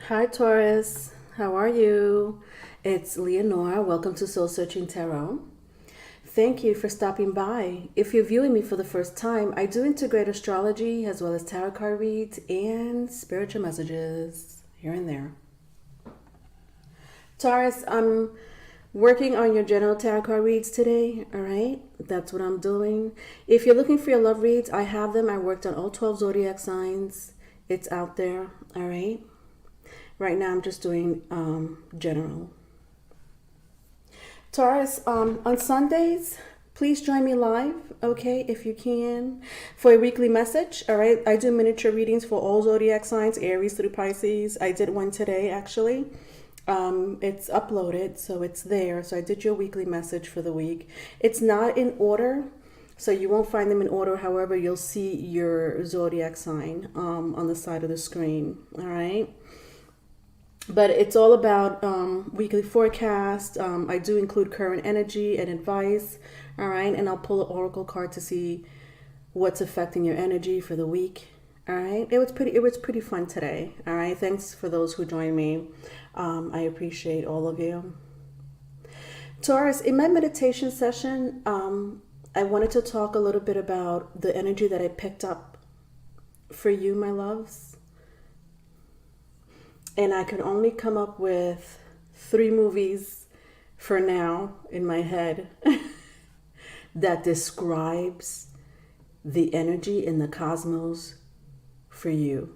Hi Taurus, how are you? It's Leonora. Welcome to Soul Searching Tarot. Thank you for stopping by. If you're viewing me for the first time, I do integrate astrology as well as tarot card reads and spiritual messages here and there. Taurus, I'm working on your general tarot card reads today, all right? That's what I'm doing. If you're looking for your love reads, I have them. I worked on all 12 zodiac signs. It's out there, all right? Right now, I'm just doing general. Taurus, on Sundays, please join me live, okay, if you can, for a weekly message, all right? I do miniature readings for all zodiac signs, Aries through Pisces. I did one today, actually. It's uploaded, so it's there. So I did your weekly message for the week. It's not in order, so you won't find them in order. However, you'll see your zodiac sign on the side of the screen, all right? But it's all about weekly forecast. I do include current energy and advice. All right. And I'll pull an oracle card to see what's affecting your energy for the week. All right. It was pretty fun today. All right. Thanks for those who joined me. I appreciate all of you. Taurus, in my meditation session, I wanted to talk a little bit about the energy that I picked up for you, my loves. And I could only come up with 3 movies for now in my head that describes the energy in the cosmos for you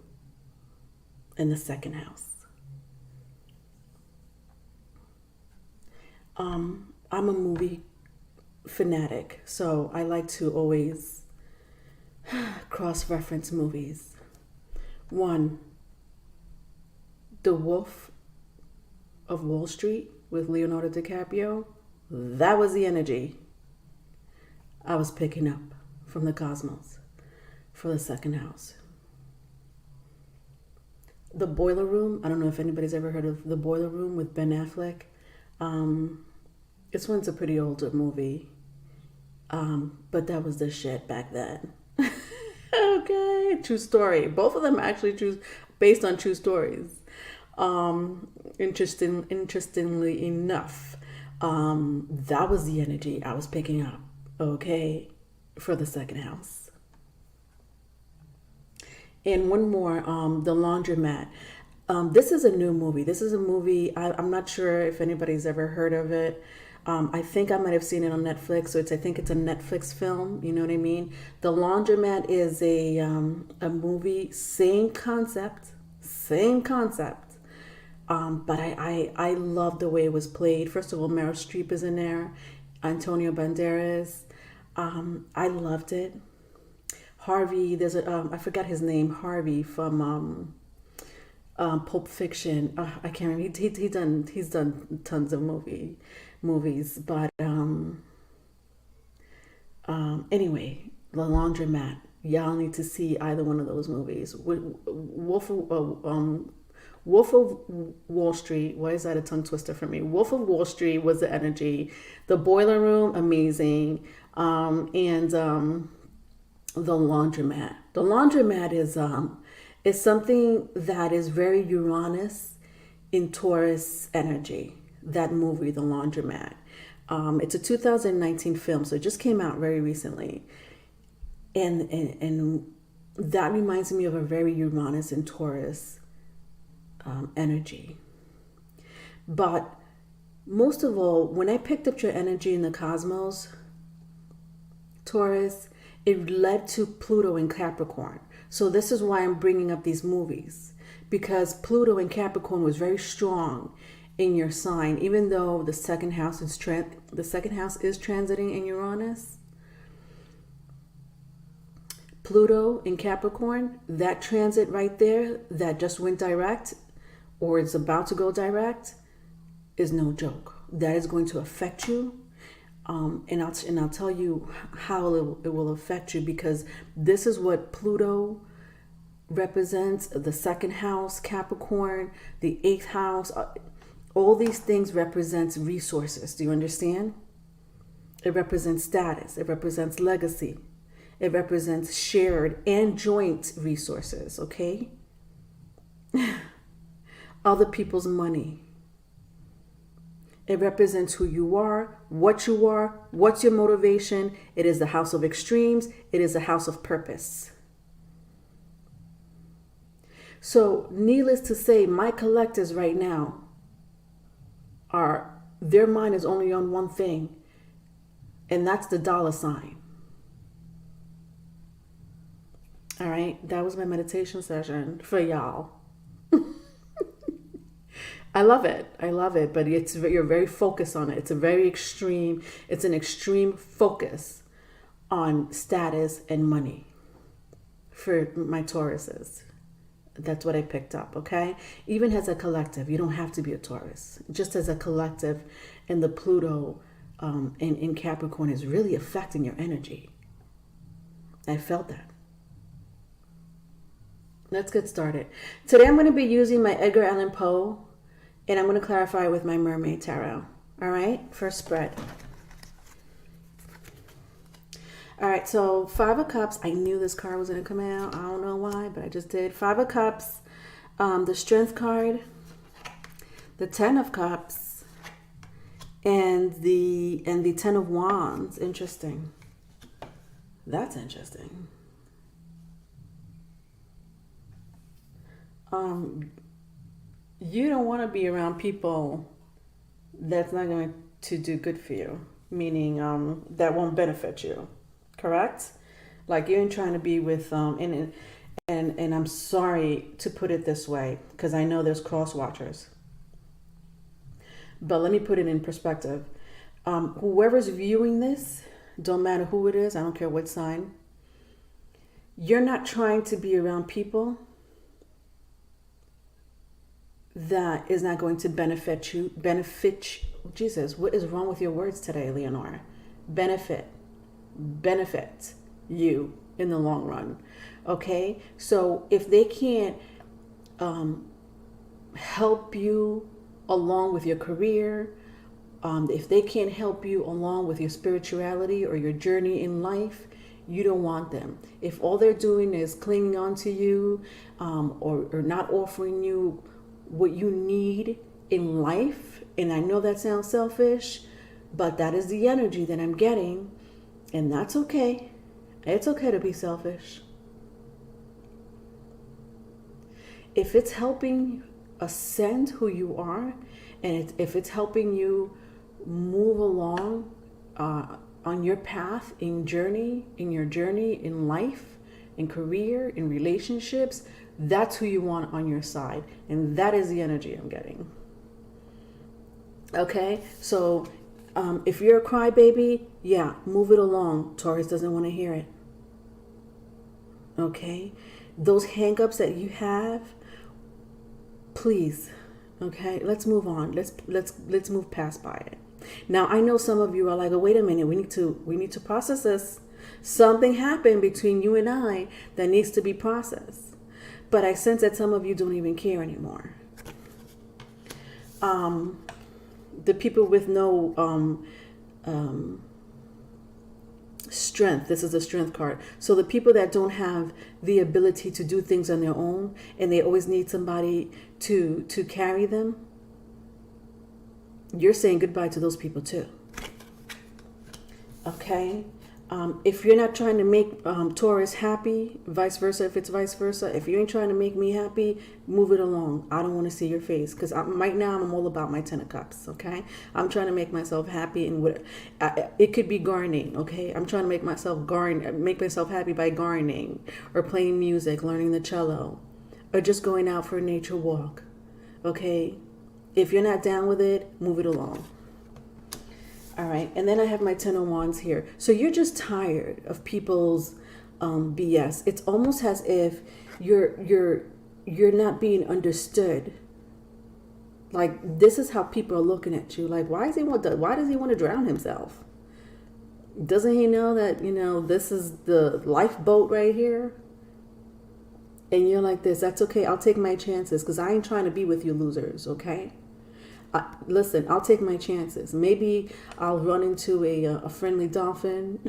in the second house. I'm a movie fanatic, so I like to always cross-reference movies. One, The Wolf of Wall Street with Leonardo DiCaprio. That was the energy I was picking up from the cosmos for the second house. The Boiler Room. I don't know if anybody's ever heard of The Boiler Room with Ben Affleck. This one's a pretty older movie, but that was the shit back then. Okay, true story. Both of them actually based on true stories. Interestingly enough, that was the energy I was picking up, okay, for the second house. And one more, The Laundromat. This is a new movie. This is a movie, I'm not sure if anybody's ever heard of it. I think I might have seen it on Netflix, so I think it's a Netflix film, you know what I mean? The Laundromat is a movie, same concept, but I love the way it was played. First of all, Meryl Streep is in there, Antonio Banderas. I loved it. Harvey, there's I forgot his name, Harvey from Pulp Fiction. I can't remember. He's done tons of movies, but anyway, The Laundromat. Y'all need to see either one of those movies. Wolf of Wall Street. Why is that a tongue twister for me? Wolf of Wall Street was the energy. The Boiler Room, amazing. And The Laundromat. The Laundromat is something that is very Uranus in Taurus energy. That movie, The Laundromat. It's a 2019 film, so it just came out very recently. And that reminds me of a very Uranus and Taurus energy. But most of all, when I picked up your energy in the cosmos, Taurus, it led to Pluto in Capricorn. So this is why I'm bringing up these movies, because Pluto in Capricorn was very strong in your sign, even though the second house is transiting in Uranus. Pluto in Capricorn, that transit right there that just went direct or it's about to go direct is no joke. That is going to affect you. And I'll tell you how it will affect you, because this is what Pluto represents: the second house, Capricorn, the 8th house. All these things represents resources. Do you understand? It represents status. It represents legacy. It represents shared and joint resources, okay? other people's money. It represents who you are, what's your motivation. It is the house of extremes. It is a house of purpose. So needless to say, my collectors right now their mind is only on one thing, and that's the dollar sign. All right, that was my meditation session for y'all. I love it, but you're very focused on it. It's an extreme focus on status and money for my Tauruses. That's what I picked up, okay? Even as a collective, you don't have to be a Taurus. Just as a collective, and the Pluto in Capricorn is really affecting your energy. I felt that. Let's get started. Today I'm going to be using my Edgar Allan Poe, and I'm going to clarify with my Mermaid Tarot. All right, first spread. All right, so Five of Cups. I knew this card was going to come out. I don't know why, but I just did. Five of Cups, the Strength card, the Ten of Cups, and the Ten of Wands. Interesting. That's interesting. You don't want to be around people that's not going to do good for you, meaning that won't benefit you. Correct? Like you ain't trying to be with and I'm sorry to put it this way because I know there's cross watchers, but let me put it in perspective. Whoever's viewing this, don't matter who it is, I don't care what sign, you're not trying to be around people that is not going to benefit you. Jesus, what is wrong with your words today, Leonora? Benefit you in the long run. Okay, so if they can't help you along with your career, if they can't help you along with your spirituality or your journey in life, you don't want them. If all they're doing is clinging on to you or not offering you what you need in life, and I know that sounds selfish, but that is the energy that I'm getting. And that's okay. It's okay to be selfish. If it's helping ascend who you are, and if it's helping you move along on your path in your journey in life, in career, in relationships, that's who you want on your side. And that is the energy I'm getting. Okay, so if you're a crybaby, yeah, move it along. Taurus doesn't want to hear it. Okay, those hang-ups that you have, please. Okay, let's move on. Let's move past by it. Now I know some of you are like, oh, wait a minute, we need to process this. Something happened between you and I that needs to be processed. But I sense that some of you don't even care anymore. The people with no strength. This is a strength card. So the people that don't have the ability to do things on their own, and they always need somebody to carry them, you're saying goodbye to those people too. Okay? If you're not trying to make Taurus happy, vice versa, if it's vice versa, if you ain't trying to make me happy, move it along. I don't want to see your face because right now I'm all about my Ten of Cups, okay? I'm trying to make myself happy, and it could be gardening, okay? I'm trying to make myself happy by gardening or playing music, learning the cello, or just going out for a nature walk, okay? If you're not down with it, move it along. All right, and then I have my Ten of Wands here. So you're just tired of people's BS. It's almost as if you're not being understood. Like, this is how people are looking at you. Like, why does he want to drown himself? Doesn't he know that, this is the lifeboat right here? And you're like this. That's okay. I'll take my chances because I ain't trying to be with you losers, okay? Listen, I'll take my chances. Maybe I'll run into a friendly dolphin.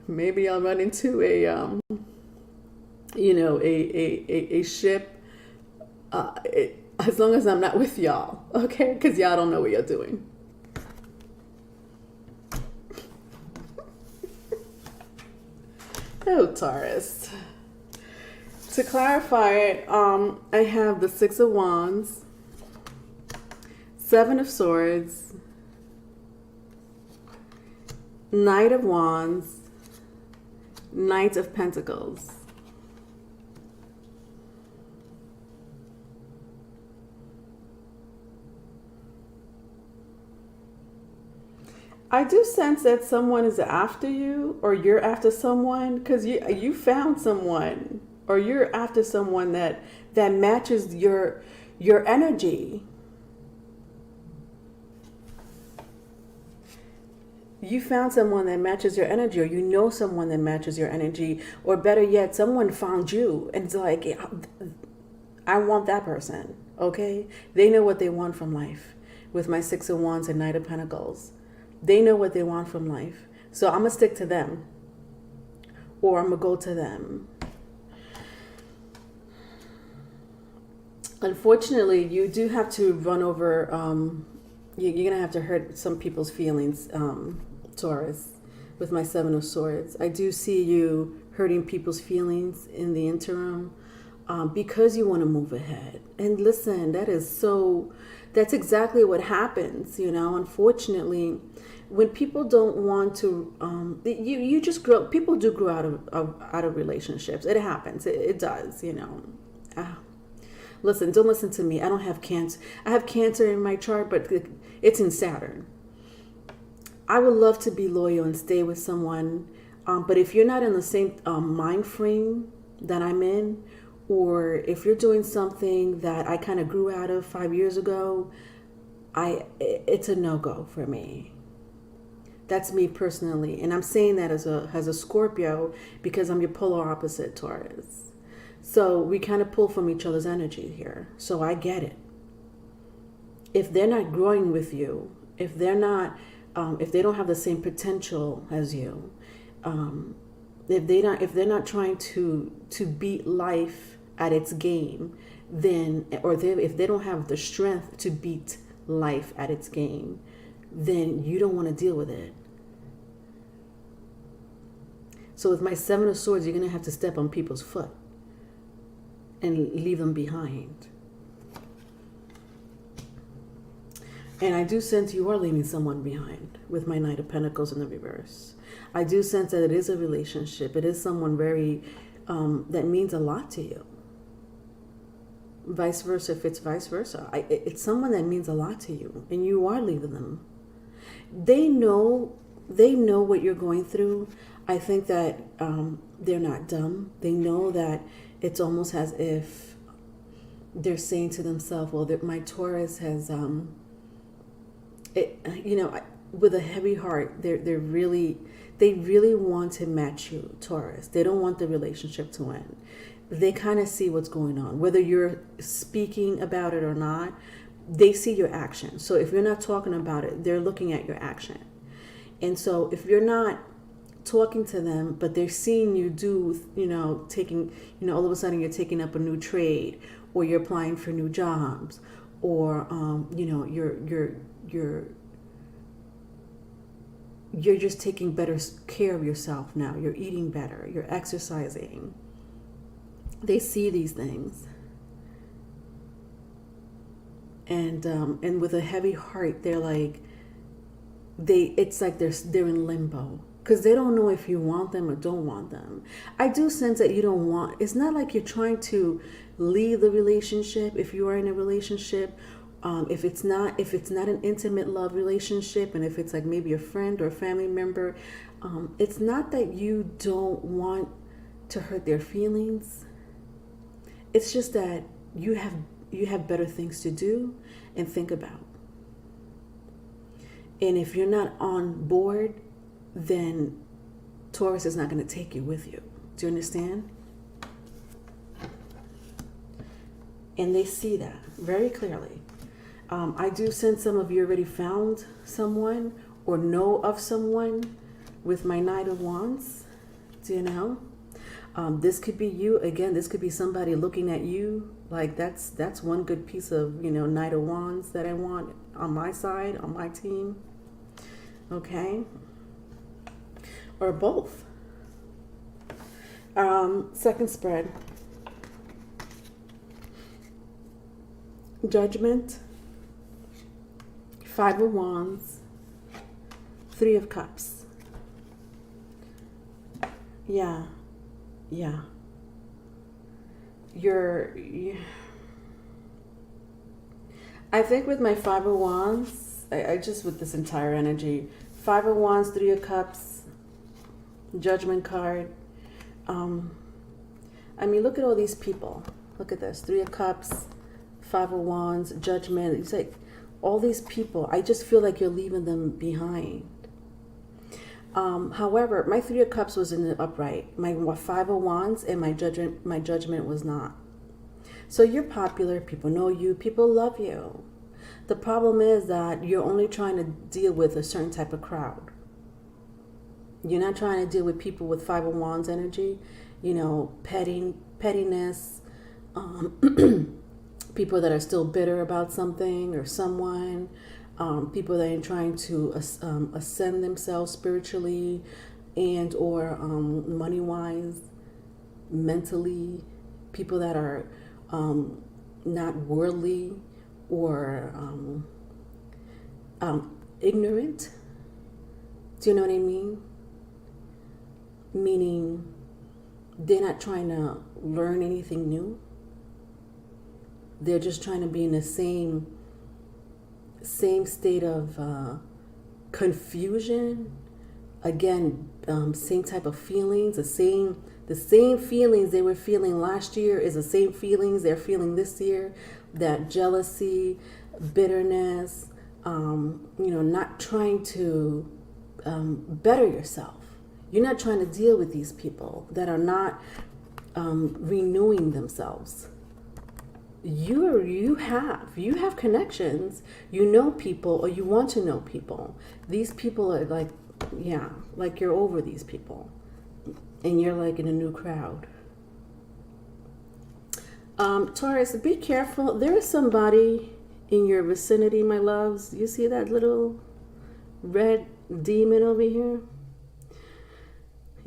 Maybe I'll run into a ship. As long as I'm not with y'all, okay? Because y'all don't know what you're doing. Oh, Taurus. To clarify it, I have the Six of Wands, Seven of Swords, Knight of Wands, Knight of Pentacles. I do sense that someone is after you, or you're after someone, because you found someone, or you're after someone that matches your energy. You found someone that matches your energy, or you know someone that matches your energy, or better yet, someone found you and it's like, I want that person, okay? They know what they want from life. With my Six of Wands and Knight of Pentacles, they know what they want from life. So I'm going to stick to them, or I'm going to go to them. Unfortunately, you do have to run over, you're going to have to hurt some people's feelings, Taurus, with my Seven of Swords. I do see you hurting people's feelings in the interim because you want to move ahead. And listen, that's exactly what happens, unfortunately. When people don't want to, you just grow. People do grow out of relationships. It happens. It does. Listen, don't listen to me. I don't have cancer. I have cancer in my chart, but it's in Saturn. I would love to be loyal and stay with someone, but if you're not in the same mind frame that I'm in, or if you're doing something that I kind of grew out of 5 years ago, it's a no-go for me. That's me personally. And I'm saying that as a Scorpio because I'm your polar opposite, Taurus. So we kind of pull from each other's energy here. So I get it. If they're not growing with you, if they're not, if they don't have the same potential as you, if they're not trying to beat life at its game, then, if they don't have the strength to beat life at its game, then you don't want to deal with it. So with my Seven of Swords, you're going to have to step on people's foot and leave them behind. And I do sense you are leaving someone behind with my Knight of Pentacles in the reverse. I do sense that it is a relationship. It is someone very, that means a lot to you. Vice versa, if it's vice versa. It's someone that means a lot to you, and you are leaving them. They know what you're going through. I think that they're not dumb. They know that it's almost as if they're saying to themselves, well, my Taurus has, with a heavy heart, they really want to match you, Taurus. They don't want the relationship to end. They kind of see what's going on, whether you're speaking about it or not. They see your action. So if you're not talking about it, they're looking at your action. And so if you're not talking to them, but they're seeing you do, taking, all of a sudden you're taking up a new trade, or you're applying for new jobs, or you're just taking better care of yourself now. You're eating better. You're exercising. They see these things. And with a heavy heart, they're like, it's like they're in limbo, because they don't know if you want them or don't want them. I do sense that you don't want. It's not like you're trying to leave the relationship if you are in a relationship. If it's not an intimate love relationship, and if it's like maybe a friend or a family member, it's not that you don't want to hurt their feelings. It's just that you have better things to do and think about. And if you're not on board, then Taurus is not going to take you with you. Do you understand? And they see that very clearly. I do sense some of you already found someone or know of someone with my Knight of Wands. Do you know? This could be you. Again, this could be somebody looking at you. Like that's one good piece of, Knight of Wands that I want on my side, on my team. Okay? Or both. Second spread. Judgment. Five of Wands. Three of Cups. Yeah. I think with my Five of Wands, I just, with this entire energy, Five of Wands, Three of Cups, Judgment card. I mean, look at all these people. Look at this. Three of Cups, Five of Wands, Judgment. It's like all these people, I just feel like you're leaving them behind. However, my Three of Cups was in the upright. My Five of Wands and my judgment was not. So you're popular. People know you. People love you. The problem is that you're only trying to deal with a certain type of crowd. You're not trying to deal with people with Five of Wands energy. Pettiness. People that are still bitter about something or someone. People that are trying to ascend themselves spiritually and or money-wise, mentally. People that are not worldly or ignorant. Do you know what I mean? Meaning they're not trying to learn anything new. They're just trying to be in the same state of confusion. Again, same type of feelings. The same feelings they were feeling last year is the same feelings they're feeling this year. That jealousy, bitterness, not trying to better yourself. You're not trying to deal with these people that are not renewing themselves. You have connections. You know people, or you want to know people. These people are like you're over these people, and you're like in a new crowd. Taurus, be careful. There is somebody in your vicinity, my loves. You see that little red demon over here?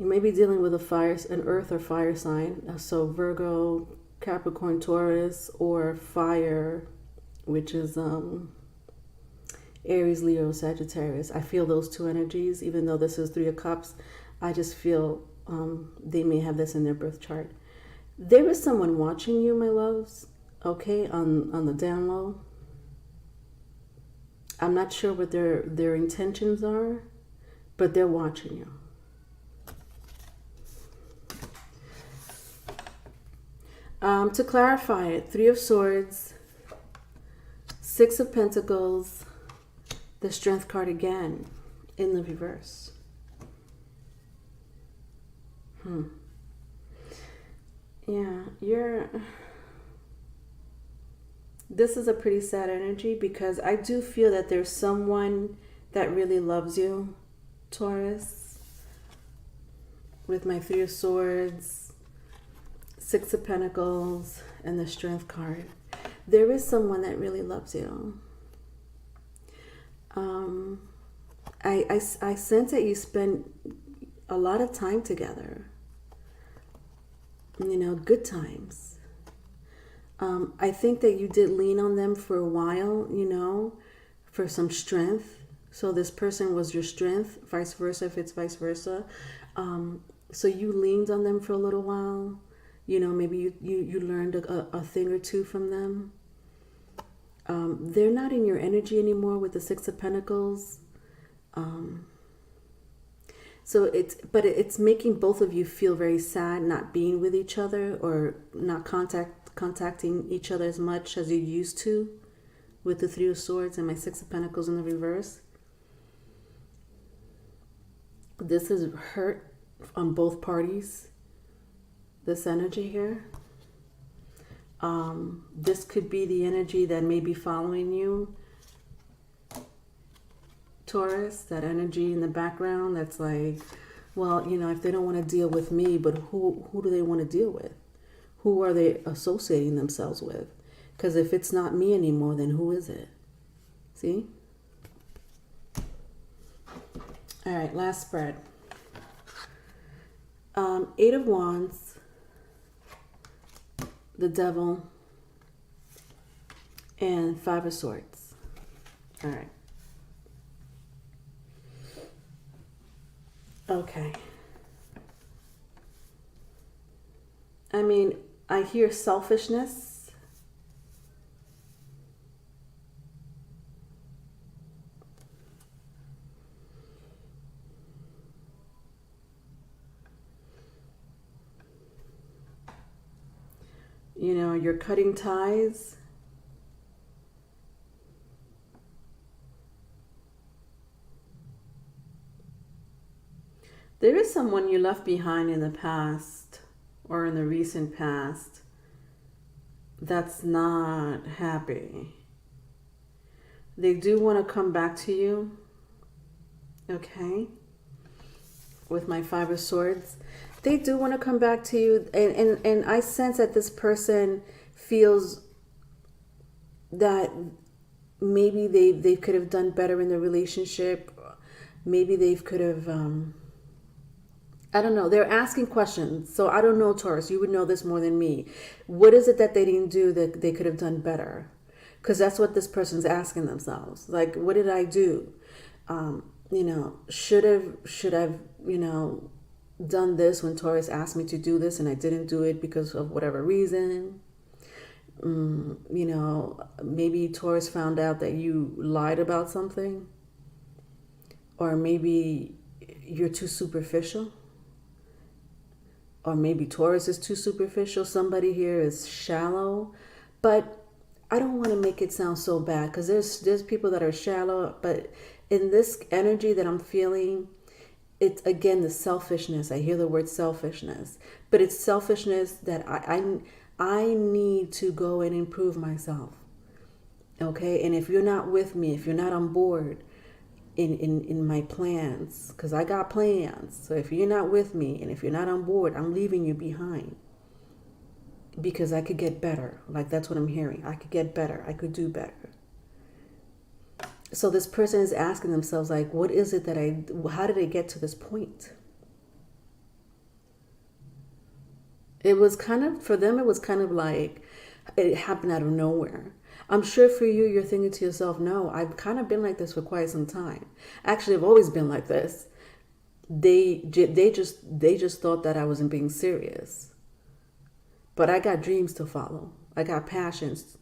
You may be dealing with an earth or fire sign. So Virgo, Capricorn, Taurus, or fire, which is Aries, Leo, Sagittarius. I feel those two energies. Even though this is Three of Cups, I just feel they may have this in their birth chart. There is someone watching you, my loves, okay, on the down low. I'm not sure what their intentions are, but they're watching you. To clarify it, Three of Swords, Six of Pentacles, the Strength card again in the reverse. Yeah, this is a pretty sad energy because I do feel that there's someone that really loves you, Taurus, with my Three of Swords, Six of Pentacles, and the Strength card. There is someone that really loves you. I sense that you spend a lot of time together. Good times. I think that you did lean on them for a while, for some strength. So this person was your strength, vice versa, if it's vice versa. So you leaned on them for a little while. Maybe you learned a thing or two from them. They're not in your energy anymore with the Six of Pentacles. So it's making both of you feel very sad not being with each other or not contacting each other as much as you used to with the Three of Swords and my Six of Pentacles in the reverse. This is hurt on both parties. This energy here. This could be the energy that may be following you, Taurus, that energy in the background that's like, Well, if they don't want to deal with me, but who do they want to deal with? Who are they associating themselves with? Because if it's not me anymore, then who is it? See? All right, last spread. Eight of Wands, the Devil, and Five of Swords. All right. Okay. I mean, I hear selfishness. You're cutting ties. There is someone you left behind in the past or in the recent past that's not happy. They do want to come back to you, okay? With my Five of Swords. They do want to come back to you, and I sense that this person feels that maybe they could have done better in the relationship. Maybe they could have, I don't know. They're asking questions. So I don't know, Taurus. You would know this more than me. What is it that they didn't do that they could have done better? Because that's what this person's asking themselves. Like, what did I do? Should have, done this when Taurus asked me to do this and I didn't do it because of whatever reason. Maybe Taurus found out that you lied about something. Or maybe you're too superficial. Or maybe Taurus is too superficial. Somebody here is shallow. But I don't want to make it sound so bad, because there's people that are shallow. But in this energy that I'm feeling, it's again the selfishness. I hear the word selfishness. But it's selfishness that I need to go and improve myself. Okay? And if you're not with me, if you're not on board in my plans, because I got plans. So if you're not with me and if you're not on board, I'm leaving you behind. Because I could get better. Like, that's what I'm hearing. I could get better. I could do better. So this person is asking themselves, like, what is it that how did I get to this point? It was kind of, for them, it was kind of like it happened out of nowhere. I'm sure for you, you're thinking to yourself, no, I've kind of been like this for quite some time. Actually, I've always been like this. They just thought that I wasn't being serious. But I got dreams to follow. I got passions.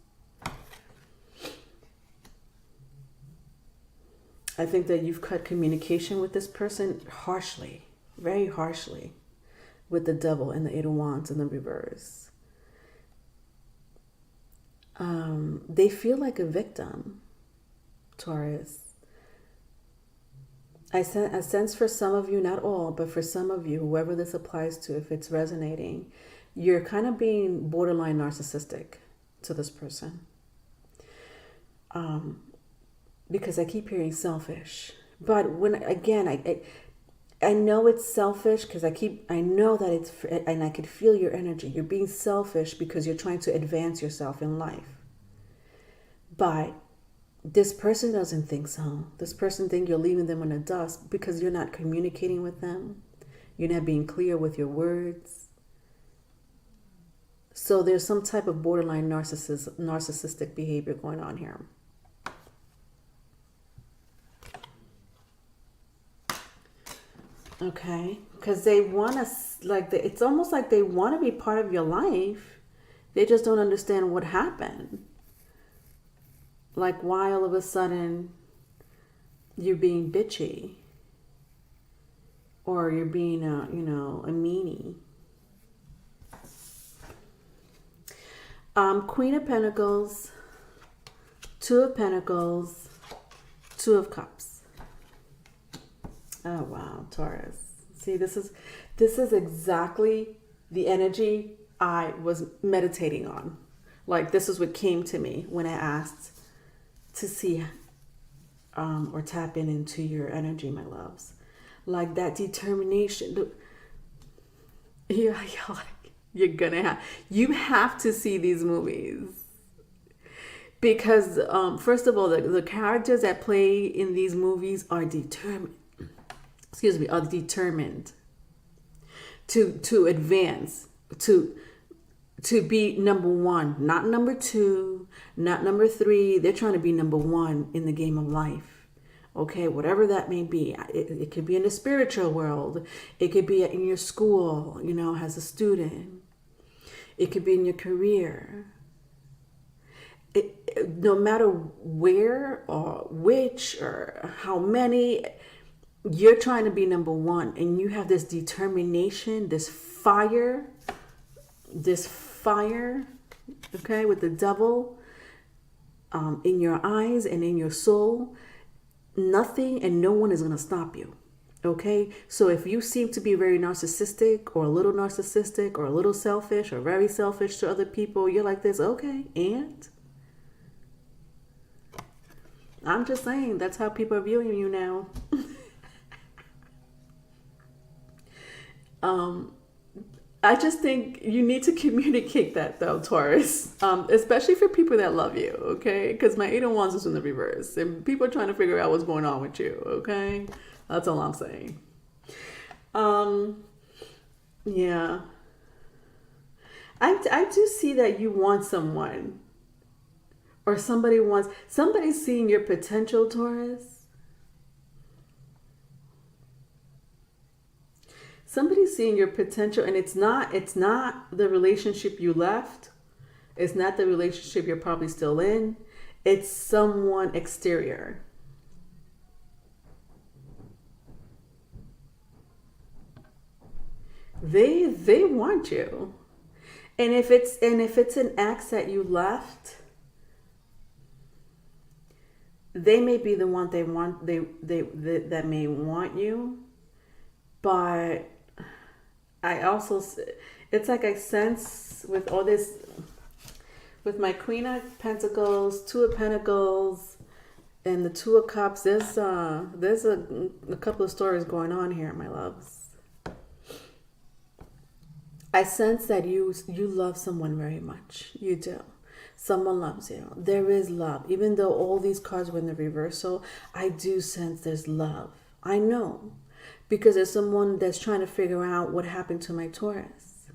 I think that you've cut communication with this person harshly, very harshly, with the Devil and the Eight of Wands in the reverse. They feel like a victim, Taurus. I sense for some of you, not all, but for some of you, whoever this applies to, if it's resonating, you're kind of being borderline narcissistic to this person. Because I keep hearing selfish. But when, again, I know it's selfish because I know that it's, and I could feel your energy. You're being selfish because you're trying to advance yourself in life. But this person doesn't think so. This person thinks you're leaving them in the dust because you're not communicating with them. You're not being clear with your words. So there's some type of borderline narcissistic behavior going on here. Okay, because they want to, like, it's almost like they want to be part of your life. They just don't understand what happened. Like, why all of a sudden you're being bitchy, or you're being a meanie. Queen of Pentacles, Two of Pentacles, Two of Cups. Oh, wow, Taurus. See, this is exactly the energy I was meditating on. Like, this is what came to me when I asked to see or tap into your energy, my loves. like that determination. You're gonna have, you have to see these movies. Because first of all, the characters that play in these movies are determined. Excuse me, are determined to advance, to be number one, not number two, not number three. They're trying to be number one in the game of life. Okay, whatever that may be. It could be in the spiritual world. It could be in your school, you know, as a student. It could be in your career. No matter where or which or how many, you're trying to be number one, and you have this determination, this fire, okay, with the devil in your eyes and in your soul. Nothing and no one is going to stop you. Okay, so if you seem to be very narcissistic or a little narcissistic or a little selfish or very selfish to other people, you're like this, okay, and I'm just saying, that's how people are viewing you now. I just think you need to communicate that though, Taurus, especially for people that love you, okay? Because my 8 of Wands is in the reverse, and people are trying to figure out what's going on with you, okay? That's all I'm saying. Yeah. I do see that you want someone, or somebody's seeing your potential, Taurus. Somebody's seeing your potential, and it's not the relationship you left. It's not the relationship you're probably still in. It's someone exterior. They want you. And if it's an ex that you left, they may be the one that may want you, but I also, it's like I sense with all this, with my Queen of Pentacles, 2 of Pentacles, and the 2 of Cups, there's a couple of stories going on here, my loves. I sense that you love someone very much. You do. Someone loves you. There is love. Even though all these cards were in the reversal, I do sense there's love. I know. Because there's someone that's trying to figure out what happened to my Taurus.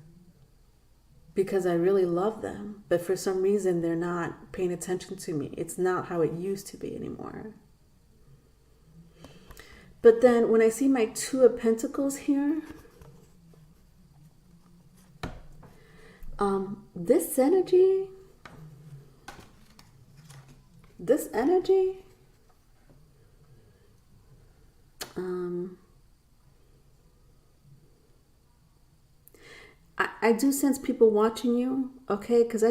Because I really love them. But for some reason, they're not paying attention to me. It's not how it used to be anymore. But then when I see my 2 of Pentacles here, this energy, I do sense people watching you, okay? Because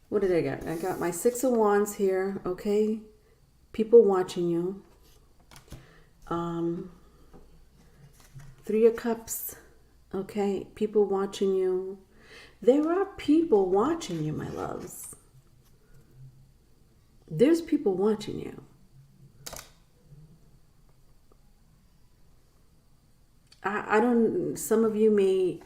what did I get? I got my 6 of Wands here, okay? People watching you. 3 of Cups, okay? People watching you. There are people watching you, my loves. There's people watching you. I don't, some of you may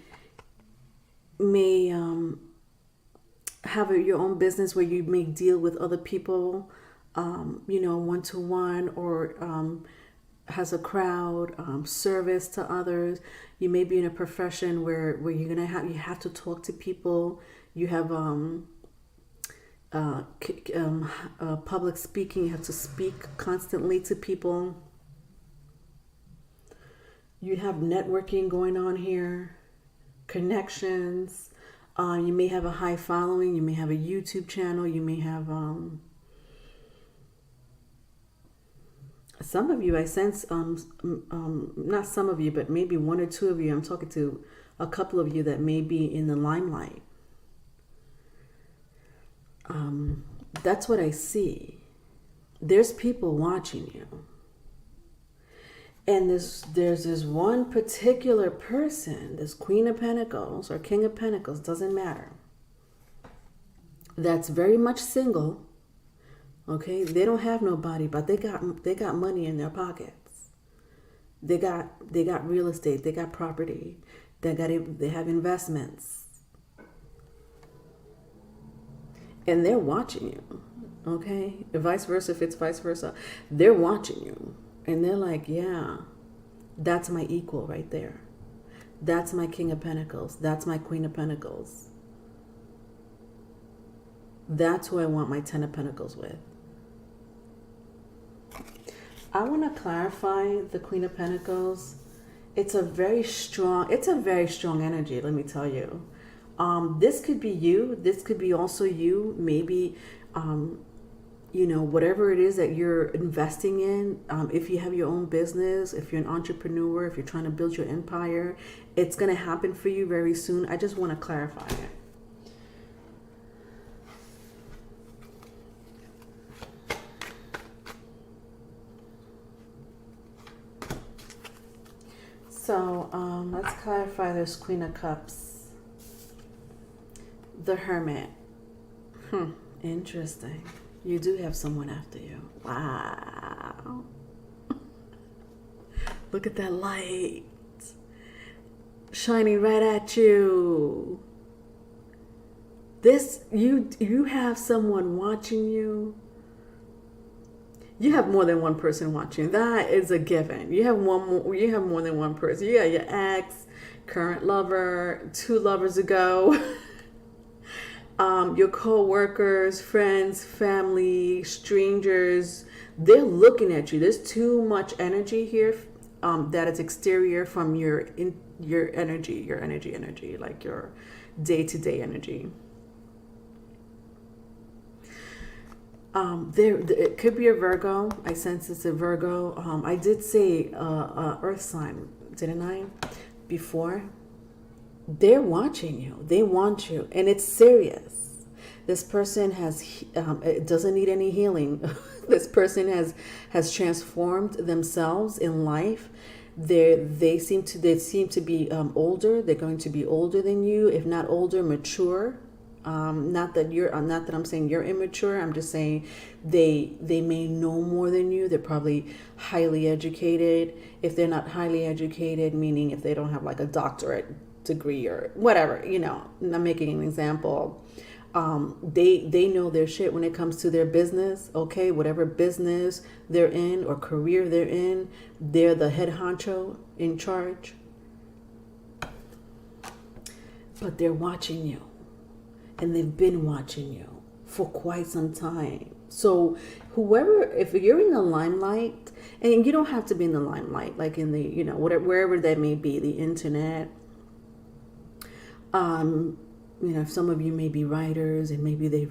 have your own business where you may deal with other people, you know, one-to-one, or has a crowd, service to others. You may be in a profession where you have to talk to people. You have public speaking. You have to speak constantly to people. You have networking going on here, connections. You may have a high following. You may have a YouTube channel. You may have some of you, I sense, not some of you, but maybe 1 or 2 of you. I'm talking to a couple of you that may be in the limelight. That's what I see. There's people watching you. And there's this one particular person, this Queen of Pentacles or King of Pentacles, doesn't matter, that's very much single, okay? They don't have nobody, but they got money in their pockets. They got real estate, they got property, they have investments, and they're watching you. Okay, vice versa. If it's vice versa, they're watching you, and they're like, yeah, that's my equal right there. That's my King of Pentacles. That's my Queen of Pentacles. That's who I want my Ten of Pentacles with. I want to clarify the Queen of Pentacles. It's a very strong energy, let me tell you. This could be you. This could be also you. Maybe, whatever it is that you're investing in. If you have your own business, if you're an entrepreneur, if you're trying to build your empire, it's going to happen for you very soon. I just want to clarify it. So let's clarify this Queen of Cups. The Hermit. Interesting. You do have someone after you. Wow. Look at that light shining right at you. You have someone watching you. You have more than one person watching. That is a given. You have more than one person. You got your ex, current lover, 2 lovers ago, your co-workers, friends, family, strangers. They're looking at you. There's too much energy here that is exterior from your energy, like your day-to-day energy. It could be a Virgo. I sense it's a Virgo. I did say Earth sign, didn't I? Before. They're watching you. They want you, and it's serious. This person it doesn't need any healing. This person has transformed themselves in life. They seem to be older. They're going to be older than you, if not older, mature. Not that I'm saying you're immature. I'm just saying they may know more than you. They're probably highly educated. If they're not highly educated, meaning if they don't have like a doctorate degree or whatever, I'm making an example. They know their shit when it comes to their business. Okay, whatever business they're in or career they're in, they're the head honcho in charge. But they're watching you. And they've been watching you for quite some time. So if you're in the limelight, and you don't have to be in the limelight, like in the, wherever that may be, the internet. Some of you may be writers, and maybe they've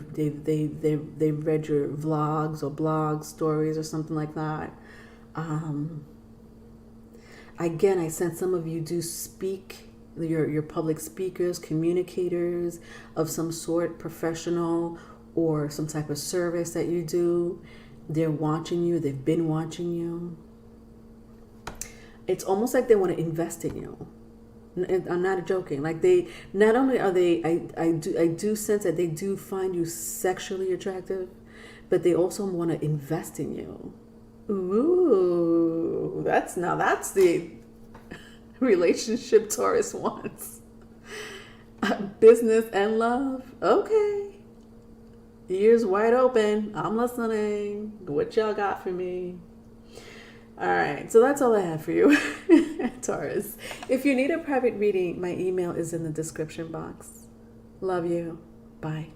read your vlogs or blog stories or something like that. Again, I sense some of you do speak. Your public speakers, communicators of some sort, professional or some type of service that you do. They're watching you. They've been watching you. It's almost like they want to invest in you. I'm not joking. Like not only are they, I do sense that they do find you sexually attractive, but they also want to invest in you. Ooh, that's the relationship Taurus wants. Business and love. Okay. Ears wide open. I'm listening. What y'all got for me? All right. So that's all I have for you, Taurus. If you need a private reading, my email is in the description box. Love you. Bye.